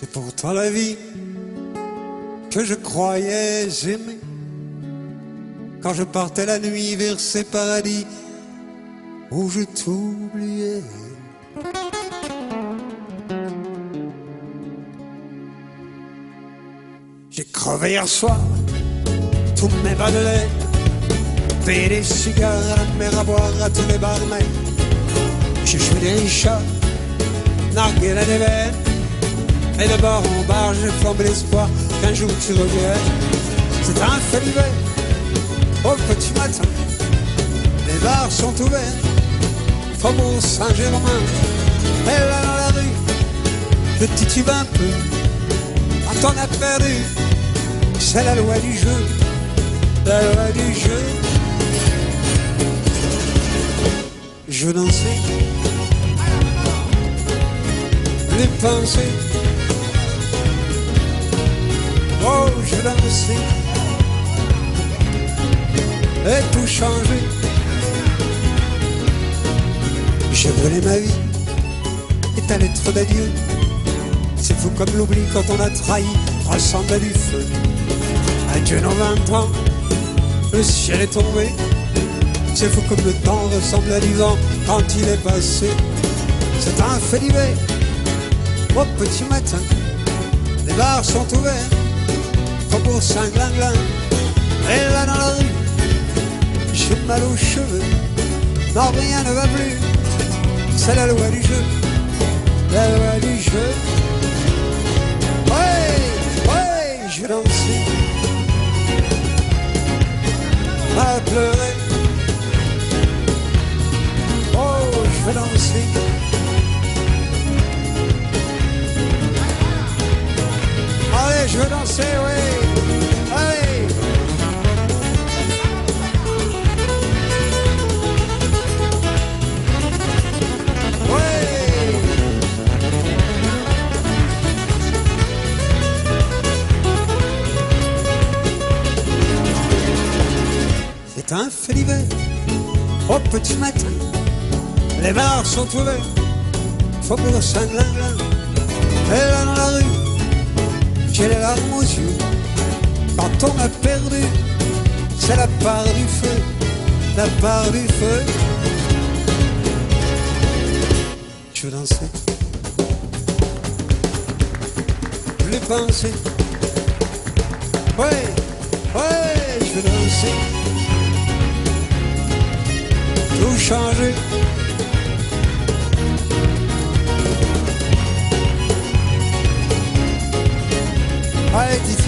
C'est pourtant la vie que je croyais aimer quand je partais la nuit vers ces paradis où je t'oubliais. J'ai crevé hier soir tous mes badelettes, payé des cigares à la mer à boire à tous les barmen. J'ai joué des richards, nargué la déveine, et de bar en bar j'ai flambé l'espoir qu'un jour tu reviennes. C'est un fait d'hiver, au petit matin, les bars sont ouverts, Faubourg Saint-Germain. Et là dans la rue, je titube un peu, quand on a perdu, c'est la loi du jeu, la loi du jeu. Je dansais, les pensées, oh je dansais, et tout changé. J'ai volé ma vie et ta lettre d'adieu. C'est fou comme l'oubli quand on a trahi, ressemble à du feu. Adieu nos 20 ans, le ciel est tombé. C'est fou comme le temps ressemble à du vent quand il est passé. C'est un fait d'hiver, au petit matin, les bars sont ouverts, Faubourg Saint-Glinglin. Et là dans la rue, j'ai mal aux cheveux, non rien ne va plus, c'est la loi du jeu, la loi du jeu. Ouais, ouais, je dansais, à pleurer. Oh, je vais danser. Allez, je veux danser, oui. Allez. Ouais. C'est un fait d'hiver, au petit matin, les bars sont ouverts, Faubourg Saint-Glinglin. Et là dans la rue, j'ai les larmes aux yeux, quand on a perdu, c'est la part du feu, la part du feu. Je veux danser, je l'ai pensé, ouais, ouais, je veux danser, tout changer. Allez, dites